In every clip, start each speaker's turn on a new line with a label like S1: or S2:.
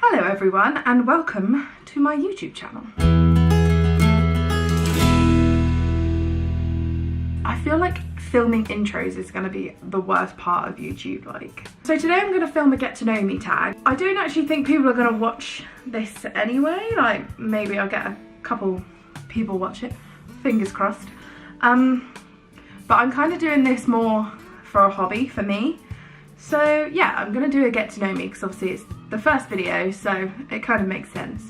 S1: Hello everyone and welcome to my YouTube channel. I feel like filming intros is going to be the worst part of YouTube, So today I'm going to film a get to know me tag. I don't actually think people are going to watch this anyway, maybe I'll get a couple people watch it, fingers crossed. But I'm kind of doing this more for a hobby for me. So yeah, I'm going to do a get to know me because obviously it's the first video, so it kind of makes sense.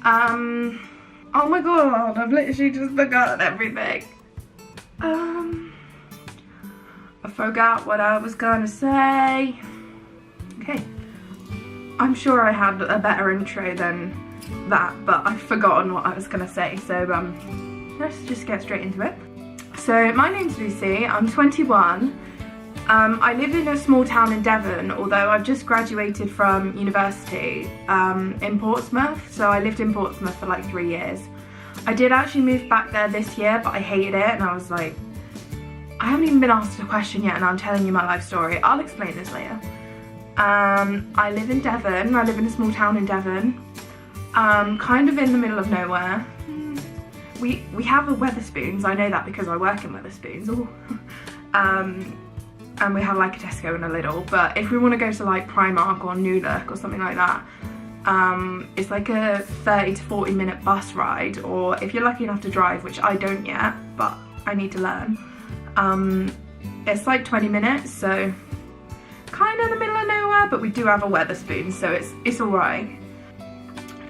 S1: Oh my god, I've literally just forgotten everything. I forgot what I was gonna say. Okay, I'm sure I had a better intro than that, but I've forgotten what I was gonna say, so let's just get straight into it. So my name's Lucy, I'm 21. I live in a small town in Devon, although I've just graduated from university in Portsmouth, so I lived in Portsmouth for like 3 years. I did actually move back there this year, but I hated it, and I was like, I haven't even been asked a question yet and I'm telling you my life story. I'll explain this later. I live in Devon, I live in a small town in Devon, kind of in the middle of nowhere. We have a Wetherspoons, I know that because I work in Wetherspoons. And we have like a Tesco and a Lidl, but if we want to go to like Primark or New Look or something like that, it's like a 30 to 40 minute bus ride, or if you're lucky enough to drive, which I don't yet, but I need to learn, it's like 20 minutes, so kind of in the middle of nowhere, but we do have a Wetherspoons, so it's alright.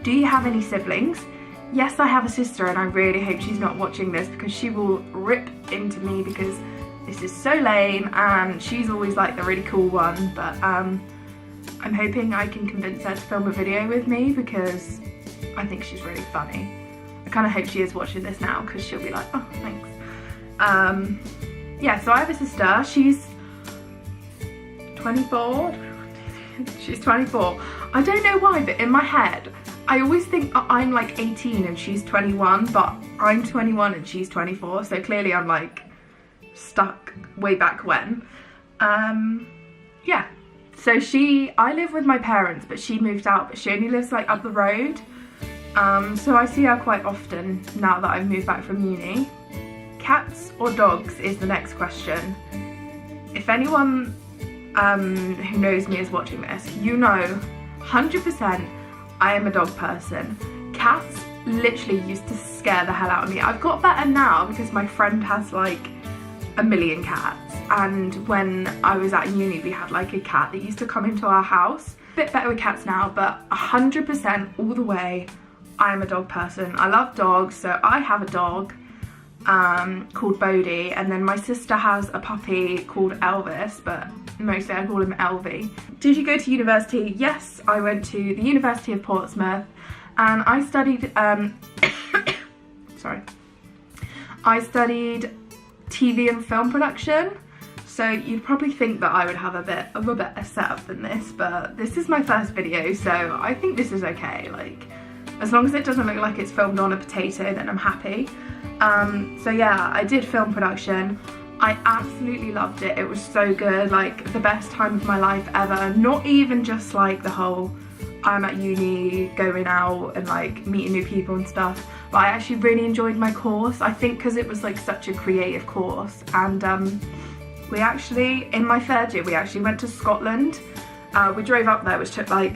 S1: Do you have any siblings? Yes, I have a sister, and I really hope she's not watching this because she will rip into me because this is so lame and she's always like the really cool one, but I'm hoping I can convince her to film a video with me because I think she's really funny. I kind of hope she is watching this now because she'll be like, oh, thanks. Yeah, so I have a sister, she's 24. She's 24. I don't know why, but in my head, I always think I'm like 18 and she's 21, but I'm 21 and she's 24, so clearly I'm like stuck way back when. Yeah, so I live with my parents, but she moved out, but she only lives like up the road, so I see her quite often now that I've moved back from uni. Cats or dogs is the next question. If anyone who knows me is watching this, you know 100% I am a dog person. Cats literally used to scare the hell out of me. I've got better now because my friend has like a million cats, and when I was at uni we had like a cat that used to come into our house. A bit better with cats now, but 100% all the way I am a dog person. I love dogs, so I have a dog called Bodhi, and then my sister has a puppy called Elvis, but mostly I call him Elvie. Did you go to university? Yes, I went to the University of Portsmouth and I studied sorry, I studied TV and film production, so you'd probably think that I would have a bit of a better setup than this, but this is my first video, so I think this is okay. Like, as long as it doesn't look like it's filmed on a potato, then I'm happy. So yeah, I did film production. I absolutely loved it. It was so good, like the best time of my life ever. Not even just like the whole I'm at uni, going out and like meeting new people and stuff, but I actually really enjoyed my course. I think because it was like such a creative course, and we actually, in my third year, we actually went to Scotland. We drove up there, which took like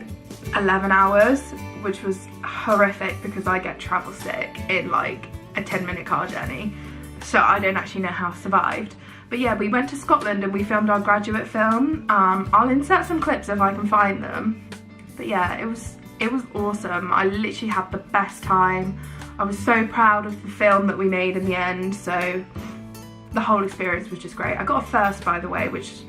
S1: 11 hours, which was horrific because I get travel sick in like a 10-minute car journey, so I don't actually know how I survived. But yeah, we went to Scotland and we filmed our graduate film. I'll insert some clips if I can find them. But yeah, it was awesome. I literally had the best time. I was so proud of the film that we made in the end, so the whole experience was just great. I got a first, by the way, which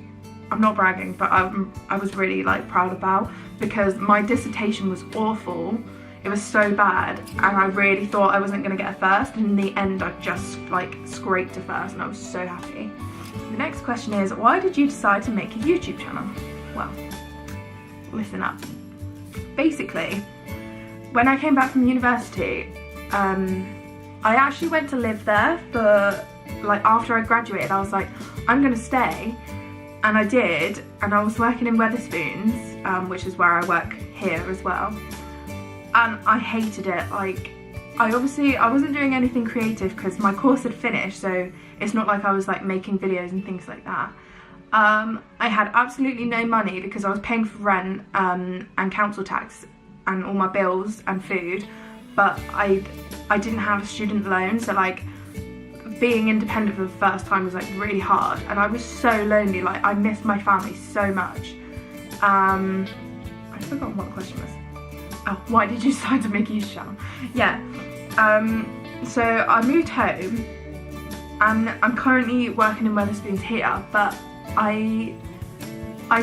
S1: I'm not bragging, but I was really like proud about, because my dissertation was awful. It was so bad and I really thought I wasn't going to get a first, and in the end I just like scraped a first and I was so happy. The next question is, why did you decide to make a YouTube channel? Well, listen up. Basically, when I came back from university, I actually went to live there for like, after I graduated I was like, I'm gonna stay And I did, and I was working in Wetherspoons, which is where I work here as well, and I hated it. Like, I wasn't doing anything creative because my course had finished, so it's not like I was like making videos and things like that. I had absolutely no money because I was paying for rent and council tax and all my bills and food, but I didn't have a student loan, so like being independent for the first time was like really hard, and I was so lonely. Like, I missed my family so much. I forgot what the question was. Oh, why did you decide to make a YouTube channel? Yeah, so I moved home and I'm currently working in Wetherspoons here, but I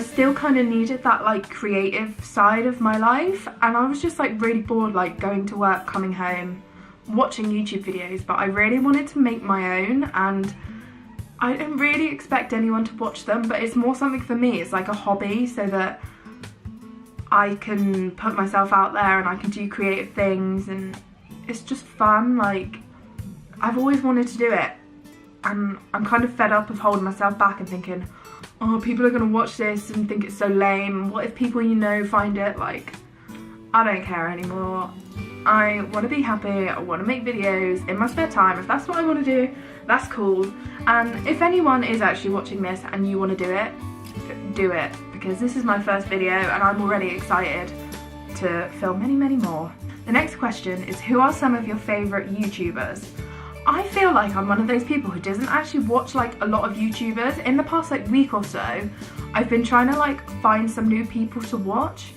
S1: still kind of needed that like creative side of my life, and I was just like really bored, like going to work, coming home, watching YouTube videos, but I really wanted to make my own, and I don't really expect anyone to watch them, but it's more something for me. It's like a hobby, so that I can put myself out there and I can do creative things, and it's just fun. Like, I've always wanted to do it, and I'm kind of fed up of holding myself back and thinking, oh, people are gonna watch this and think it's so lame. What if people you know find it? Like, I don't care anymore. I want to be happy. I want to make videos in my spare time. If that's what I want to do, that's cool. And if anyone is actually watching this and you want to do it, because this is my first video and I'm already excited to film many, many more. The next question is, who are some of your favourite YouTubers? I feel like I'm one of those people who doesn't actually watch like a lot of YouTubers. In the past like week or so, I've been trying to like find some new people to watch.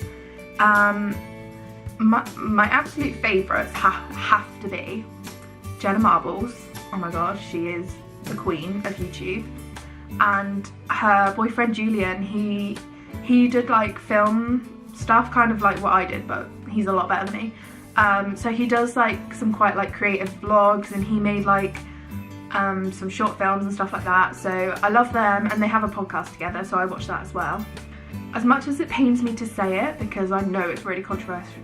S1: My absolute favourites have to be Jenna Marbles. Oh my god, she is the queen of YouTube. And her boyfriend Julian, he did like film stuff, kind of like what I did, but he's a lot better than me. So he does like some quite like creative vlogs, and he made like some short films and stuff like that. So I love them, and they have a podcast together, so I watch that as well. As much as it pains me to say it, because I know it's really controversial,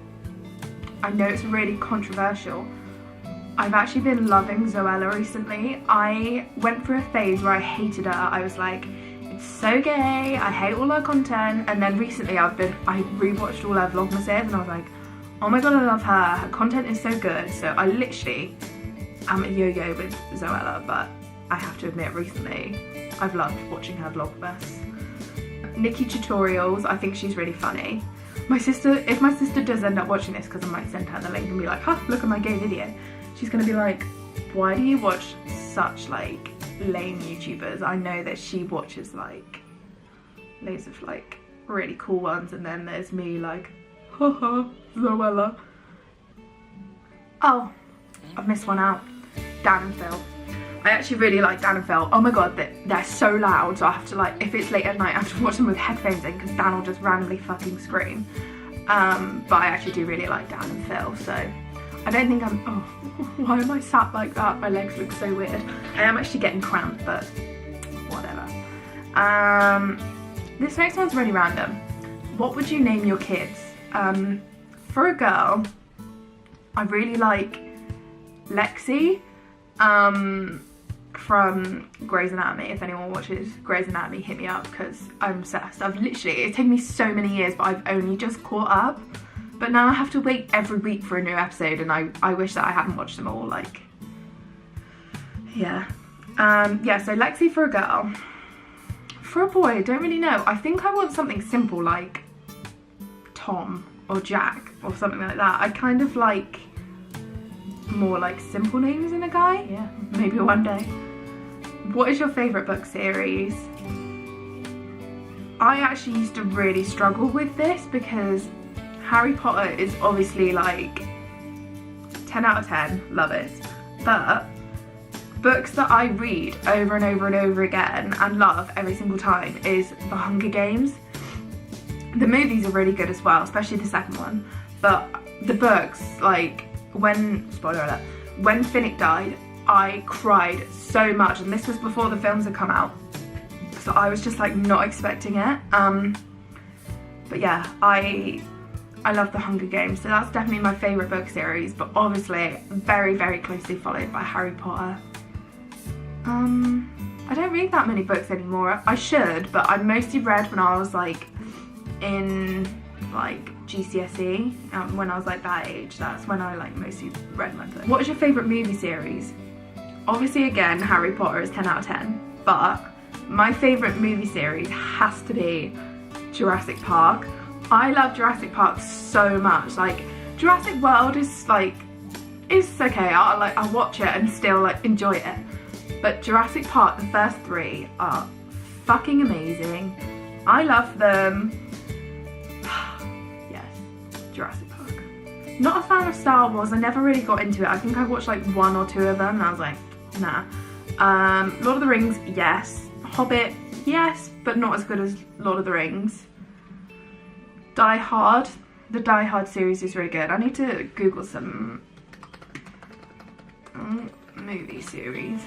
S1: I've actually been loving Zoella recently. I went through a phase where I hated her. I was like, it's so gay, I hate all her content, and then recently I rewatched all her vlogmases, and I was like, oh my god, I love her. Her content is so good. So I literally am a yo-yo with Zoella, but I have to admit, recently I've loved watching her vlogmas. Nikki Tutorials, I think she's really funny. If my sister does end up watching this, because I might send her the link and be like, huh, look at my gay video, she's gonna be like, why do you watch such like lame YouTubers? I know that she watches like loads of like really cool ones, and then there's me like, haha, Zoella. Oh, I've missed one out. Dan and Phil. I actually really like Dan and Phil. Oh my god, they're so loud, so I have to like, if it's late at night, I have to watch them with headphones in, because Dan will just randomly fucking scream. But I actually do really like Dan and Phil, so I don't think I'm, oh, why am I sat like that? My legs look so weird. I am actually getting cramped, but whatever. This next one's really random. What would you name your kids? For a girl, I really like Lexi from Grey's Anatomy. If anyone watches Grey's Anatomy, hit me up, because I'm obsessed. It's taken me so many years, but I've only just caught up. But now I have to wait every week for a new episode, and I wish that I hadn't watched them all, like, yeah. Yeah, so Lexi for a girl. For a boy, I don't really know. I think I want something simple, like Tom or Jack or something like that. I kind of like more like simple names in a guy. Yeah, maybe one day. What is your favourite book series? I actually used to really struggle with this, because Harry Potter is obviously like 10 out of 10, love it. But books that I read over and over and over again and love every single time is The Hunger Games. The movies are really good as well, especially the second one. But the books, like, spoiler alert, when Finnick died, I cried so much, and this was before the films had come out. So I was just like not expecting it. But yeah, I love The Hunger Games, so that's definitely my favourite book series, but obviously very, very closely followed by Harry Potter. I don't read that many books anymore. I should, but I mostly read when I was like in like GCSE, when I was like that age. That's when I like mostly read my books. What is your favourite movie series? Obviously again, Harry Potter is 10 out of 10, but my favourite movie series has to be Jurassic Park. I love Jurassic Park so much. Like, Jurassic World is like, it's okay, I'll watch it and still like enjoy it. But Jurassic Park, the first 3 are fucking amazing. I love them. Yes, Jurassic Park. Not a fan of Star Wars, I never really got into it. I think I watched like 1 or 2 of them and I was like, nah. Lord of the Rings, yes. Hobbit, yes, but not as good as Lord of the Rings. Die Hard. The Die Hard series is really good. I need to Google some movie series.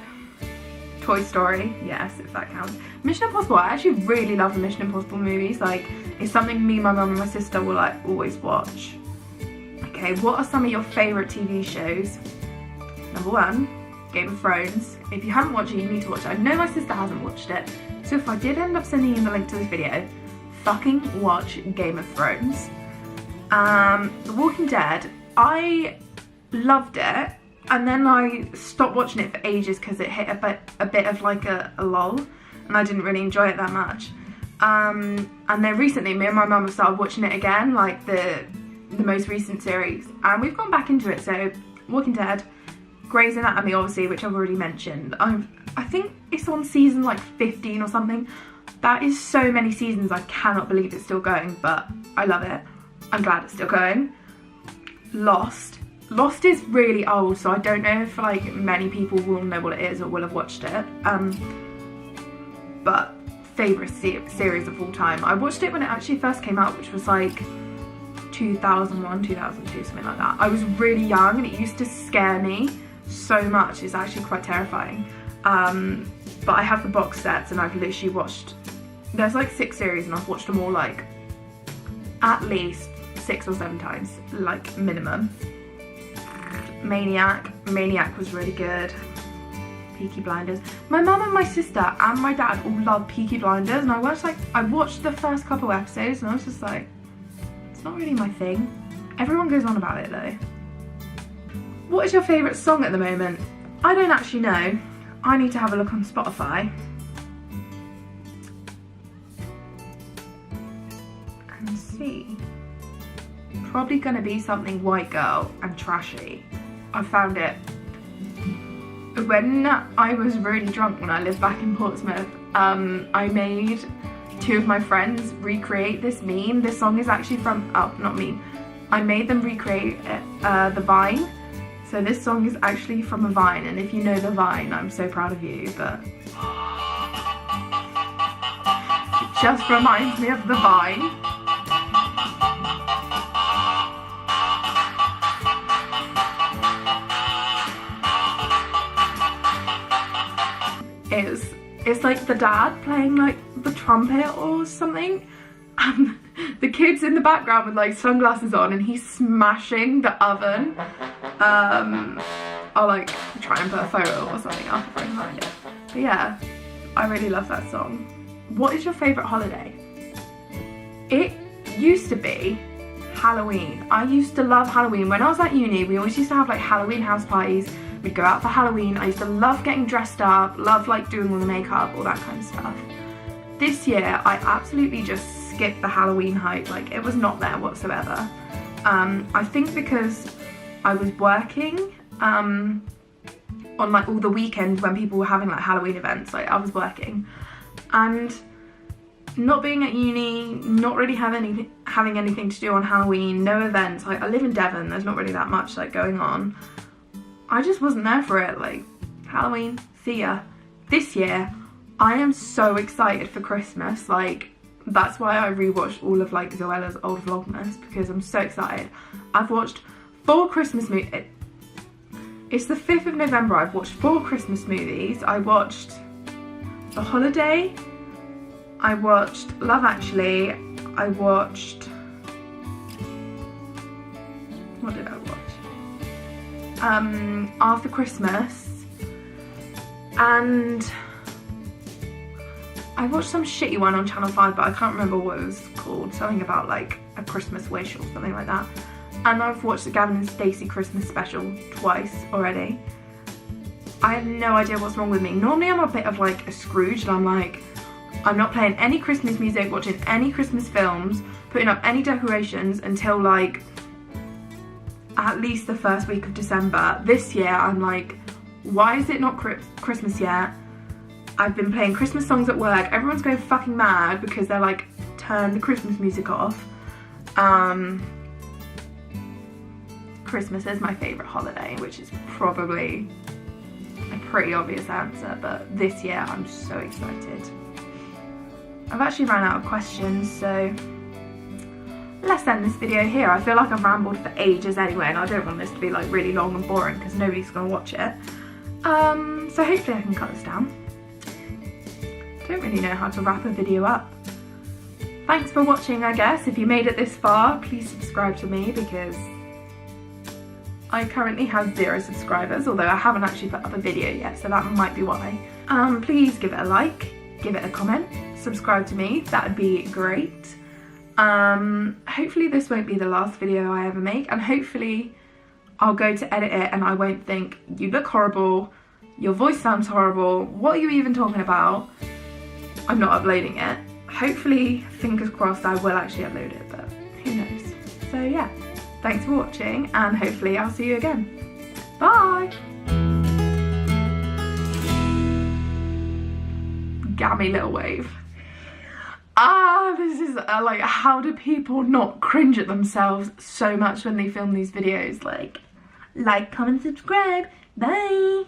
S1: Toy Story, yes, if that counts. Mission Impossible, I actually really love the Mission Impossible movies. Like, it's something me, my mum and my sister will like always watch. Okay, what are some of your favourite TV shows? Number 1, Game of Thrones. If you haven't watched it, you need to watch it. I know my sister hasn't watched it, so if I did end up sending you the link to this video, fucking watch Game of Thrones. The Walking Dead, I loved it, and then I stopped watching it for ages because it hit a bit of like a lull, and I didn't really enjoy it that much. And then recently, me and my mum have started watching it again, like the most recent series, and we've gone back into it. So Walking Dead, Grey's Anatomy, obviously, which I've already mentioned. I think it's on season like 15 or something. That is so many seasons, I cannot believe it's still going, but I love it. I'm glad it's still going. Lost. Lost is really old, so I don't know if like many people will know what it is or will have watched it. But favourite series of all time. I watched it when it actually first came out, which was like 2001, 2002, something like that. I was really young and it used to scare me so much. It's actually quite terrifying. But I have the box sets and I've literally watched, there's like 6 series and I've watched them all like at least 6 or 7 times, like minimum. Maniac was really good. Peaky Blinders. My mum and my sister and my dad all love Peaky Blinders, and I watched the first couple episodes and I was just like, it's not really my thing. Everyone goes on about it though. What is your favourite song at the moment? I don't actually know. I need to have a look on Spotify and see. Probably gonna be something White Girl and Trashy. I found it when I was really drunk when I lived back in Portsmouth. I made 2 of my friends recreate this meme. This song is actually from, oh, not meme. I made them recreate it, the Vine. So this song is actually from a Vine, and if you know the Vine, I'm so proud of you, but it just reminds me of the Vine. It's like the dad playing like the trumpet or something, and the kid's in the background with like sunglasses on and he's smashing the oven. I'll like try and put a photo or something up if I can find it. But yeah, I really love that song. What is your favourite holiday? It used to be Halloween. I used to love Halloween. When I was at uni, we always used to have like Halloween house parties. We'd go out for Halloween. I used to love getting dressed up, love like doing all the makeup, all that kind of stuff. This year, I absolutely just skipped the Halloween hype. Like, it was not there whatsoever. I think because I was working on like all the weekends when people were having like Halloween events. Like, I was working, and not being at uni, not really having anything to do on Halloween, no events. Like, I live in Devon, there's not really that much like going on. I just wasn't there for it. Like, Halloween, see ya. This year, I am so excited for Christmas. Like, that's why I rewatched all of like Zoella's old Vlogmas, because I'm so excited. I've watched 4 Christmas movies. It's the 5th of November. I've watched 4 Christmas movies. I watched The Holiday. I watched Love Actually. I watched... what did I watch? After Christmas, and I watched some shitty one on Channel 5, but I can't remember what it was called. Something about like a Christmas wish or something like that. And I've watched the Gavin and Stacey Christmas special twice already. I have no idea what's wrong with me. Normally I'm a bit of like a Scrooge, and I'm like, I'm not playing any Christmas music, watching any Christmas films, putting up any decorations until like at least the first week of December. This year I'm like, why is it not Christmas yet? I've been playing Christmas songs at work. Everyone's going fucking mad because they're like, turn the Christmas music off. Christmas is my favourite holiday, which is probably a pretty obvious answer, but this year I'm so excited. I've actually ran out of questions, so let's end this video here. I feel like I've rambled for ages anyway, and I don't want this to be like really long and boring because nobody's going to watch it. So hopefully I can cut this down. Don't really know how to wrap a video up. Thanks for watching, I guess. If you made it this far, please subscribe to me because I currently have 0 subscribers, although I haven't actually put up a video yet, so that might be why. Please give it a like, give it a comment, subscribe to me, that would be great. Hopefully this won't be the last video I ever make, and hopefully I'll go to edit it and I won't think, you look horrible, your voice sounds horrible, what are you even talking about? I'm not uploading it. Hopefully, fingers crossed, I will actually upload it, but who knows. So yeah. Thanks for watching, and hopefully I'll see you again. Bye! Gammy little wave. This is like, how do people not cringe at themselves so much when they film these videos? Like, comment, subscribe, bye!